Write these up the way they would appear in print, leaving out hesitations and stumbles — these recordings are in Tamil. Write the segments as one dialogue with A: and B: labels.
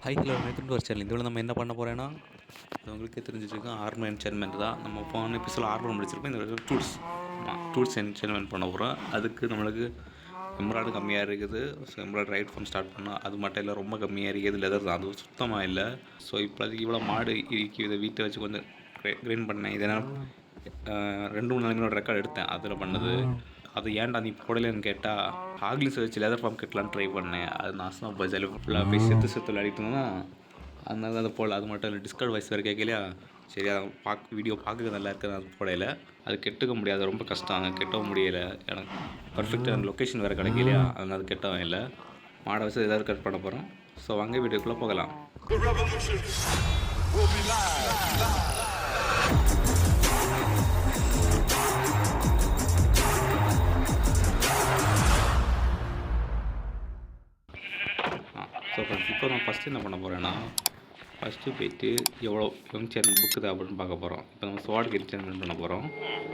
A: High hello welcome to our channel. இந்த நம்ம என்ன பண்ண போகிறேன்னா, இது உங்களுக்கே தெரிஞ்சிருக்கோம், ஆர்மர் என்சேன்மெண்ட் தான். நம்ம போன எபிசோட ஆர்மர் முடிச்சிருக்கோம். இந்த டூல்ஸ் டூல்ஸ் என்சேன்மெண்ட் பண்ண போகிறோம். அதுக்கு நம்மளுக்கு எம்ப்ராய்டு கம்மியாக இருக்குது. ஸோ எம்ப்ராய்டு ரைட் ஃபார்ம் ஸ்டார்ட் பண்ணால் அது மட்டும் இல்லை, ரொம்ப கம்மியாக இருக்குது. லெதர் தான், அது சுத்தமாக இல்லை. ஸோ இப்போதைக்கு இவ்வளோ மாடு இருக்கு, இதை வீட்டை வச்சு கொஞ்சம் க்ரீன் பண்ணேன். இதனால் 2-3 நாளைக்கு ரெக்கார்ட் எடுத்தேன், அதில் பண்ணது. அது ஏன்டா நீ போடலன்னு கேட்டால், ஹாக்லிஸ் வச்சு லெதர் ஃபார்ம் கட்டலான்னு ட்ரை பண்ணேன். அது நாசமாக போய் ஃபுல்லாக போய் செத்து விளையாடிட்டோம்னா, அதனால அதை போடல. அது மட்டும் இல்லை, டிஸ்கார்ட் வாய்ஸ் வேறு கேட்கலையா, சரி அதை வீடியோ பார்க்க நல்லா இருக்குது, அது போடையில. அது கெட்டுக்க முடியாது, ரொம்ப கஷ்டம், அங்கே கெட்டவும் முடியலை. எனக்கு பர்ஃபெக்டாக லொக்கேஷன் வேறு கிடைக்கலையா, அதனால் அது கெட்டவும் இல்லை. மாடை வச்சு எதாவது கட் பண்ண போகிறோம். ஸோ வாங்க வீடியோக்குள்ளே போகலாம். ஸோ ஃப்ரெண்ட்ஸ், இப்போ நான் ஃபஸ்ட்டு என்ன பண்ண போகிறேன்னா, ஃபஸ்ட்டு போய்ட்டு எவ்வளோ என்சேன்மெண்ட் புக்குது அப்படின்னு பார்க்க போகிறோம். இப்போ நம்ம ஸ்வாடுக்கு என்சேன்மெண்ட் பண்ண போகிறோம்.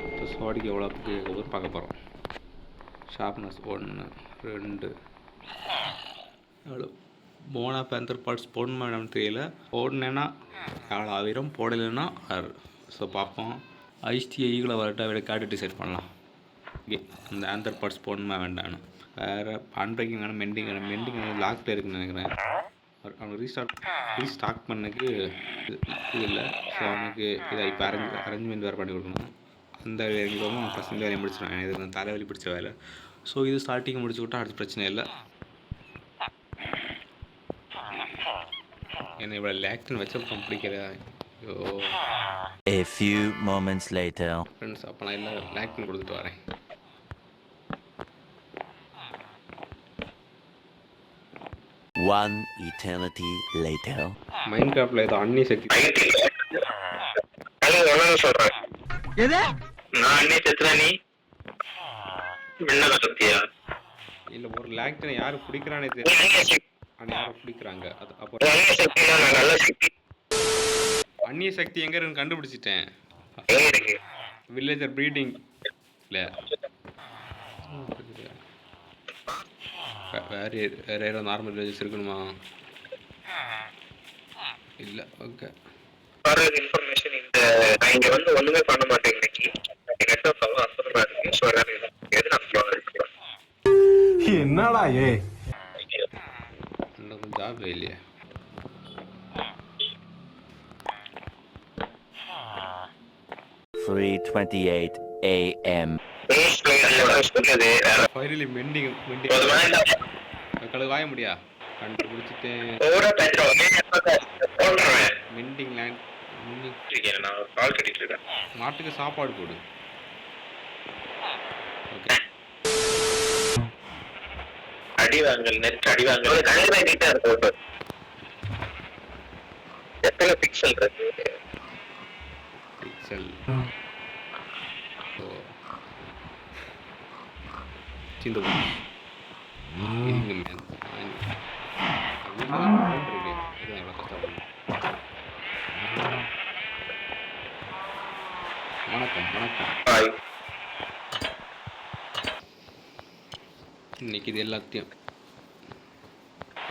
A: இப்போ ஸ்வாடுக்கு எவ்வளோ புக்கு கேட்கும்போது பார்க்க போகிறோம். ஷார்ப்னஸ் 1 2 எவ்வளோ மோனா பேந்தர் பார்ட்ஸ் போடணுமா என்னன்னு தெரியல. போடணுன்னா எவ்வளோ ஆயிரம், போடலைன்னா 6. ஸோ பார்ப்போம். ஐஸ்டி ஈகளை வரட்டா விட கார்டு டிசைட் பண்ணலாம். ஓகே, அந்த ஆந்தர் பார்ட்ஸ் போடணுமா வேண்டான்னு. வேறு அன்பிரேக்கிங் வேணும், மெண்டிங் வேணும். மெண்டிங் வேணும் லாக்கில் இருக்குன்னு நினைக்கிறேன். அவனுக்கு ரீஸ்டார்ட் பண்ணக்கு இது இல்லை. ஸோ அவனுக்கு இதை இப்போ அரேஞ்ச்மெண்ட் வேறு பண்ணி கொடுக்கணும். அந்த வேலைக்கு ஃபஸ்ட் இந்த வேலையை முடிச்சிடுவேன். இது நான் தலைவலி பிடிச்ச வேலை. ஸோ இது ஸ்டார்டிங் முடிச்சு விட்டால் அடுத்த பிரச்சனை இல்லை. என்ன இவ்வளோ லேக்டன் வச்சப்போ பிடிக்கிறா. ஐயோ,
B: A few moments later.
A: Friends, அப்போ நான் இல்லை லேக்டன் கொடுத்துட்டு வரேன்.
B: One eternity later.
A: மைண்ட் கிராஃப்டில் ஏதோ அன்னி சக்தி
C: சொல்றேன். நான் அன்னி செத்துனா நீ விண்ணக சக்தியா?
A: இல்லை, ஒரு லேக்டனை யார் பிடிக்கிறானே தெரியல. ஆனால் யாரும் பிடிக்கிறாங்க. அது அப்புறம் அந்நிய சக்தி எங்கே இருக்குன்னு கண்டுபிடிச்சிட்டேன். வில்லேஜர் ப்ரீடிங் இல்லை, வேறு யாரும் நார்மல் வில்லேஜஸ் இருக்கணுமா? இல்லை, ஓகே.
C: இன்ஃபர்மேஷன் இந்த நான் இங்க வந்து ஒண்ணுமே பண்ண மாட்டேன் இன்னைக்கு. நெட்வொர்க் அவ்வளோ அசரா இருக்கு. ஸோ எது நான்
D: என்னடா
A: இன்னும் ஜாப் இல்லையா?
B: (3:28 a.m.)
A: ஃபைனலி மெண்டிங் வாய முடியா கண்டுபிடிச்சிட்டு மெண்டிங் லேண்ட்.
C: கால் கட்டிட்டு இருக்கேன்.
A: மாட்டுக்கு சாப்பாடு போடு. ஓகே,
C: அடிவாங்கல் நெட் அடிவாங்கல் கண்டிப்பா நீட்டா இருக்கு. எத்தனை பிக்சல் இருக்கு?
A: பிக்சல் சிந்து இருங்க மேன். வணக்கம் வணக்கம். இன்னைக்கு இது எல்லாத்தையும்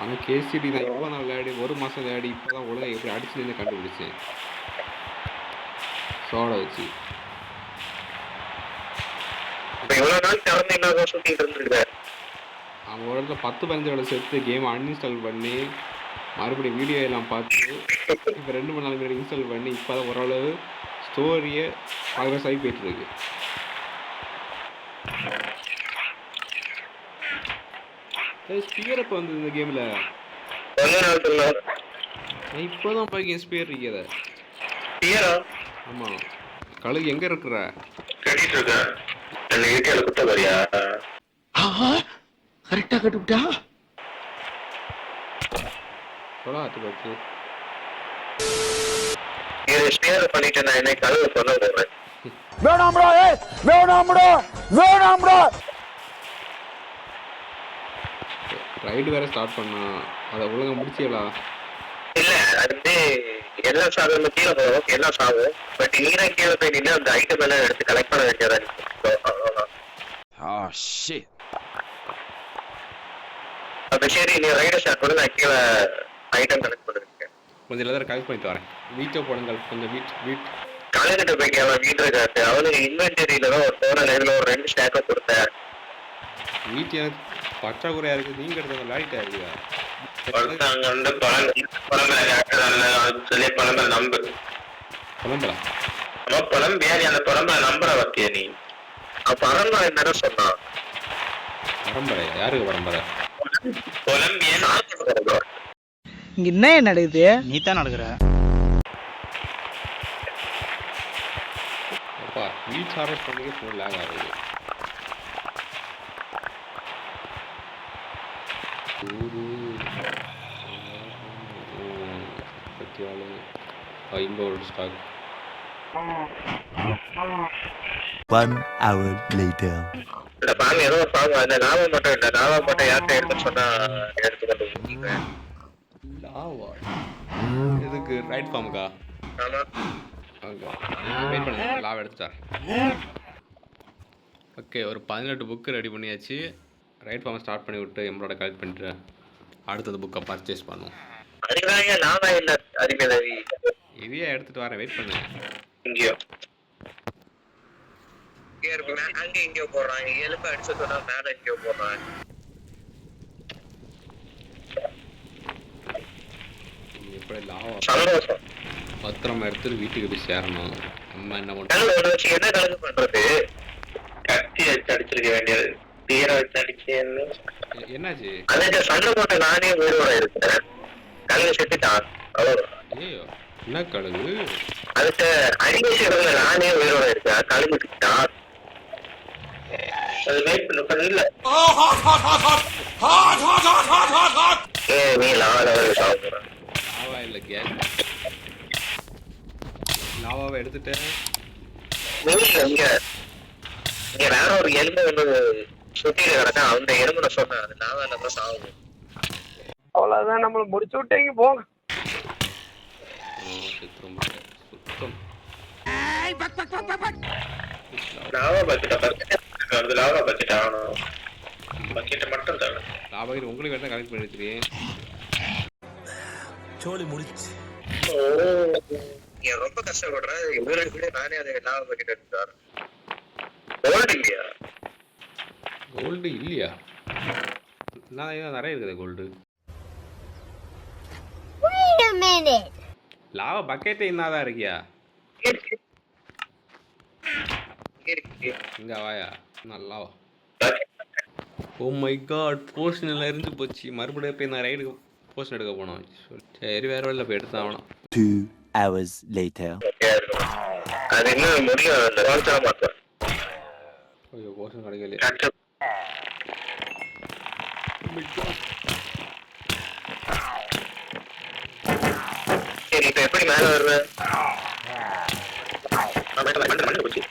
A: ஆனால் கேசிடி தான் எவ்வளோ நாள் விளையாடி, 1 மாதம் விளையாடி, இப்போ தான் ஒழுங்காக எப்படி அடிச்சுன்னு கண்டுபிடிச்சேன். சோடை வச்சு
C: இவ்வளவு நாள் திறந்து இல்லாத சுத்திட்டு இருந்துருக்காரு.
A: அவன் ஒரு இடத்துல 10-15 வேலை சேர்த்து கேம் அன்இன்ஸ்டால் பண்ணி மறுபடியும் வீடியோ எல்லாம் பார்த்து இப்போ 2-3 நாள் முன்னாடி இன்ஸ்டால் பண்ணி இப்போ தான் ஓரளவு ஸ்டோரியை ப்ராக்ரஸ் ஆகி போயிட்டுருக்கு. ஸ்பியர் இப்போ வந்து இந்த கேமில் இப்போ தான் பார்க்க ஸ்பியர் இருக்கிறத. ஆமாம், கழுகு எங்கே இருக்கிற?
D: கரெக்டா கட்டுப்பிட்டா
C: பண்ணிட்டு நான் என்ன கழுவு சொல்ல போறேன்.
A: ரைடு வேற ஸ்டார்ட் பண்ணா, அதை ஒழுங்கா முடிச்சியலா?
C: இல்ல, அது வந்து எல்லாம் சாதம் கீழே போகும், எல்லாம் சாகும். பட் நீரா கீழே போய் நின்று அந்த ஐட்டம் எல்லாம் எடுத்து கலெக்ட் பண்ண வேண்டியதா இருக்கு. அப்ப சரி, நீ ரைடர் ஷாட் பண்ணி நான் கீழே ஐட்டம் கலெக்ட் பண்ணுறேன்.
A: கொஞ்சம் எல்லாரும் கலெக்ட் பண்ணிட்டு வரேன். வீட்டை போடுங்கள் கொஞ்சம் வீட்
C: கலைக்கிட்ட போய் அவன் வீட்டு இருக்காரு. அவனுக்கு இன்வென்டரியில தான் ஒரு போன லைவ்ல ஒரு 2 ஸ்டாக்கை கொடுத்தேன்.
A: வீட்டு எனக்கு பற்றாக்குறையா இருக்குது. நீங்கள் எடுத்து விளையாடிட்டா இருக்குதா
C: அங்க வந்து சொல்லி பழம்பரை நம்பு
A: புலம்பலா
C: நம்ம பழம்பேரி அந்த பழம்பரை நம்புற வத்திய நீ பரம்பரை என்னடா சொன்னான்.
A: பரம்பரை யாருக்கு பரம்பரை?
E: இங்க என்ன நடக்குது?
F: நீ தான் நடக்கிற.
A: அப்பா வீட் ஹார்வெஸ்ட் பண்ணிக்க ஃபோன் லேக் ஆகுது. இங்கே ஒரு ஸ்டாக்.
B: 1 hour later.
C: இந்த பாம்பு ஏதோ பாம்பு அந்த லாபம் மட்டும் இல்லை. லாபம் மட்டும் யார்கிட்ட எடுத்து சொன்னா எடுத்துக்கொண்டு
A: லாவா இதுக்கு ரைட் ஃபார்முக்கா?
C: ஆமா
A: வெயிட் பண்ணுங்க, லாவ் எடுத்துட்டார். ஓகே, ஒரு 18 புக்கு ரெடி பண்ணியாச்சு. ரைட் ஃபார்மை ஸ்டார்ட் பண்ணி விட்டு எம்மளோட கலெக்ட் பண்ணிட்டு அடுத்தது புக்கை பர்ச்சேஸ் பண்ணுவோம்.
C: அறிவாங்க லாபம் இல்லை அறிவியலவி
A: இதையே எடுத்துட்டு வரேன், வெயிட் பண்ணுங்க.
C: இங்கேயோ அங்க எங்கேயோ போடுறான். எலும்பு அடிச்சு சொன்னா மேல எங்கேயோ போடுறான்.
A: எப்படி லாவா
C: சந்தோஷம்
A: பத்திரமா எடுத்துட்டு வீட்டுக்கு போய் சேரணும். அம்மா என்ன பண்ணுறோம்?
C: ஒன்று வச்சு என்ன கணக்கு பண்றது? கத்தி வச்சு அடிச்சிருக்க வேண்டியது. தீர வச்சு அடிச்சேன்னு
A: என்னாச்சு?
C: அதுக்கு சண்டை போட்டு நானே உயிரோட இருக்கேன். கல்வி செத்துட்டான் அவ்வளவுதான்.
A: ஐயோ என்ன கழுகு?
C: அதுக்கு அடிக்கடி இடத்துல நானே உயிரோட இருக்கேன். கழுவிட்டான். அது வெயிட் பண்ண இல்ல நீ லாவா சாப்பிடுற
A: லாவா இல்லை கேஸ். லாவாவை எடுத்துட்டேன்.
C: இங்க இங்க வேற ஒரு எலும்பு ஒண்ணு சுத்திட்டு கிடக்கா. அந்த எலும்புல சொன்னேன் அது லாவா இல்லாம சாகும். அவ்வளவுதான், நம்மள முடிச்சு விட்டீங்க போங்க.
A: சுத்தம்
C: லாவா பக்கெட் லாவா பக்கெட் ஆகணும். பக்கெட்டை மட்டும் தரணும்.
A: லாபாகிரி உங்களுக்கு வேணா கலெக்ட் பண்ணி வச்சிருக்கேன்.
B: சோலி முடிச்சு.
C: ரொம்ப கஷ்டப்படுறேன். இவருக்கு நானே அதை லாவா பக்கெட் எடுத்து வரேன். கோல்டு இல்லையா?
A: கோல்டு இல்லையா? நான் நிறைய இருக்குது கோல்டு. லாவா பக்கெட்டே இன்னாதான் இருக்கியா? இங்க வாயா நல்லாவா. ஓ மை காட், போர்ஷன் எல்லாம் இருந்து போச்சு. மறுபடியும் போய் நான் ரைடுக்கு போர்ஷன் எடுக்க போனோம். சரி வேற வழியில் போய் எடுத்து ஆகணும்.
B: 2 hours later.
C: அது இன்னும் முடியும். அந்த வாழ்த்தா மாட்டேன்.
A: ஐயோ போர்ஷன் கிடைக்கலையே.
C: சரி இப்ப எப்படி மேல வருவேன்? போச்சு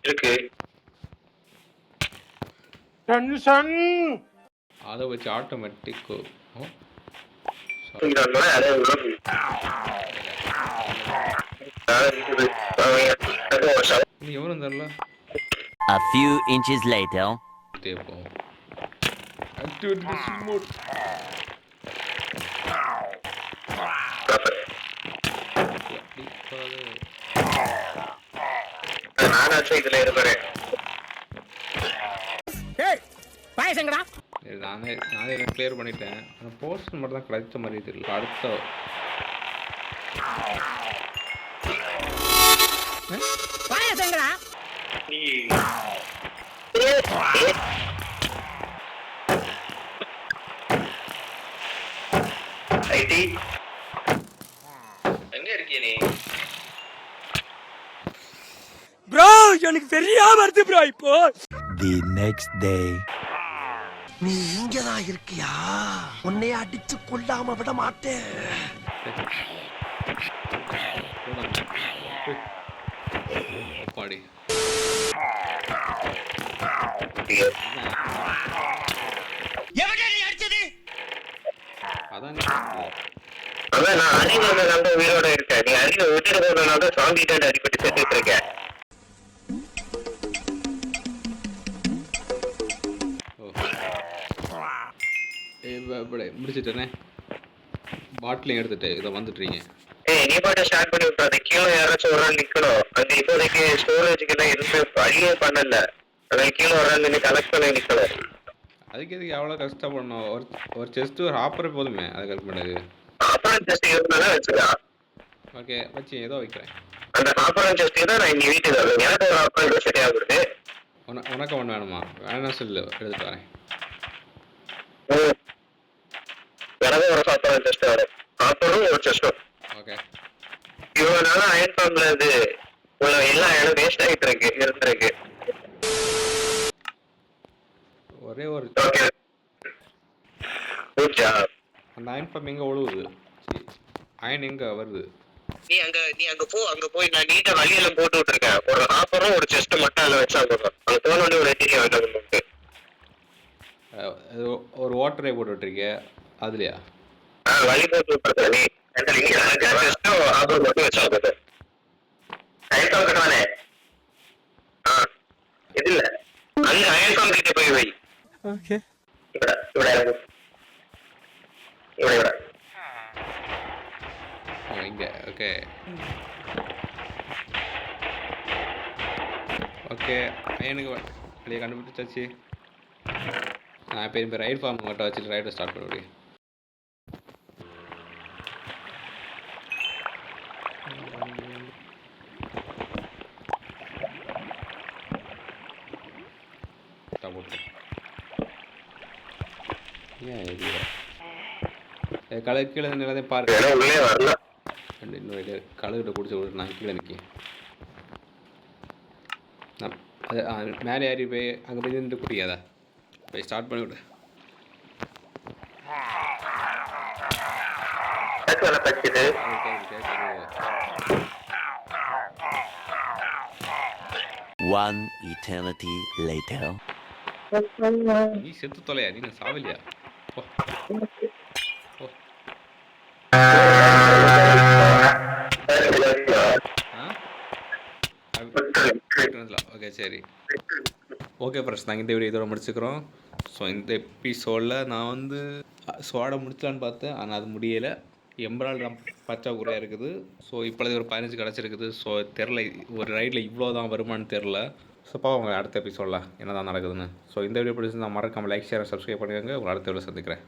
C: இருக்கு.
A: அதை வச்சு ஆட்டோமேட்டிக் எவரும் தரல.
B: A few inches later.
A: தேப்போம் ஆக்டிவேட் திஸ் மோட்.
C: நானாச்சும் இதுல இருக்கிறேன்.
A: நானே கிளியர் பண்ணிட்டேன். ஆனால் போஸ்ட் மட்டும் தான் கிடைச்ச மாதிரி தெரியல. அடுத்த
C: எங்க இருக்கிய நீ?
E: ப்ரோ எனக்கு சரியா வருது ப்ரோ. இப்போ
B: The next day.
D: நீ இங்கதான் இருக்கியா? உன்னை அடிச்சு கொல்லாம விட மாட்டேன்.
A: பாடி அதான்
C: அதான் நான் அடிவாங்க உயிரோட இருக்கேன். நீ அடிக்க விட்டுட்டு போனால தான் சாங்கிட்டு அடிப்பட்டு செத்துட்டு இருக்கேன்.
A: முடிச்சிட்டேனே. பாட்டிலையும் எடுத்துட்டு இதை வந்துட்டுறீங்க.
C: ஏய் நீ பாட்டு ஸ்டார்ட் பண்ணி விட்டுறாத. கீழே யாராச்சும் ஒரு ஆள் நிக்கணும். அந்த இப்போதைக்கு ஸ்டோரேஜுக்கு எல்லாம் எதுவுமே வழியே பண்ணல. அதில் கீழே ஒரு ஆள் நின்று கலெக்ட் பண்ணி நிக்கணும்.
A: அதுக்கு எதுக்கு எவ்வளோ கஷ்டப்படணும்? ஒரு செஸ்ட்டு ஒரு ஆப்பர் போதுமே அது கரெக்ட் பண்ணது.
C: அப்புறம் ஜஸ்ட் இருந்தாலும் வச்சுக்கலாம்.
A: ஓகே வச்சு ஏதோ வைக்கிறேன்.
C: அந்த அப்புறம் ஜஸ்ட் தான் நான் இங்கே வீட்டுக்கு வரேன். எனக்கு ஒரு அப்புறம் சரியா கொடுத்து
A: உனக்கு ஒன்று வேணுமா? வேணா சொல்லு எடுத்துட்டு வரேன்.
C: எனக்கு ஒரு அப்புறம் ஜஸ்ட் வரும். அப்புறம் ஒரு செஸ்டும்.
A: ஓகே
C: இவ்வளோ நாளும் அயன் ஃபார்ம்ல இது உள்ள எல்லா இடம் வேஸ்ட் ஆகிட்டு இருக்கு இருந்திருக்கு.
A: ஒரே ஒரு
C: ஓகே குட் ஜாப்.
A: அந்த அயன் பம்ப் எங்கே ஒழுகுது? அயன் எங்கே வருது?
C: நீ அங்க போய் நான் நீட்டா வழியெல்லாம் போட்டு விட்டுருக்கேன். ஒரு ஆஃபரும் ஒரு செஸ்ட் மட்டும் அதில் வச்சா போதும். அங்க போன உடனே ஒரு டீ வேண்டாம்.
A: ஒரு வாட்டரே போட்டு விட்டுருக்கே அதுலையா?
C: வழி போட்டு விட்டுருக்கேன். நீ செஸ்ட்டும் ஆஃபர் மட்டும் வச்சா போதும். அயன் ஃபார்ம் கட்டானே. இது இல்ல அங்க அயன் ஃபார்ம் கிட்ட போய் வை.
E: ஓகே
C: இவட
A: இங்கே ஓகே ஓகே அயனுக்கு வழியை கண்டுபிடிச்சாச்சு. நான் இப்போ இப்போ ரைட் ஃபார்ம் மட்டும் வச்சுட்டு ரைட்டை ஸ்டார்ட் பண்ண முடியும். ஏன் இது கலர் கீழே நிலதே பாரு.
C: உள்ளே வரல.
A: இன்னொரு கழுகிட்ட குடிச்சு விட்டு நான் கீழே நிற்கேன். நான் அது மேலே ஏறி போய் அங்கே போய் நின்று குடிக்காதா? போய் ஸ்டார்ட் பண்ணி விடு.
B: One eternity later.
A: நீ செத்து தொலையா? நீ சாவலியா? ஓகே சரி ஓகே ஃப்ரெண்ட்ஸ், நாங்கள் இந்த வீடியோ இதோட முடிச்சுக்கிறோம். ஸோ இந்த எபிசோடில் நான் வந்து சோடை முடிச்சலான்னு பார்த்தேன், ஆனால் அது முடியலை. எம்பரால் பற்றாக்குறையாக இருக்குது. ஸோ இப்போது ஒரு 15 கிடச்சிருக்குது. ஸோ தெரில ஒரு ரைடில் இவ்வளோ தான் வருமானு தெரில. ஸோ அவங்க அடுத்த எபிசோடில் என்ன தான் நடக்குதுன்னு. ஸோ இந்த வீடியோ பிடிச்சி நான் மறக்காமல் லைக் ஷேர் சப்ஸ்கிரைப் பண்ணிக்கோங்க. உங்களை அடுத்த வீடியோ சந்திக்கிறேன்.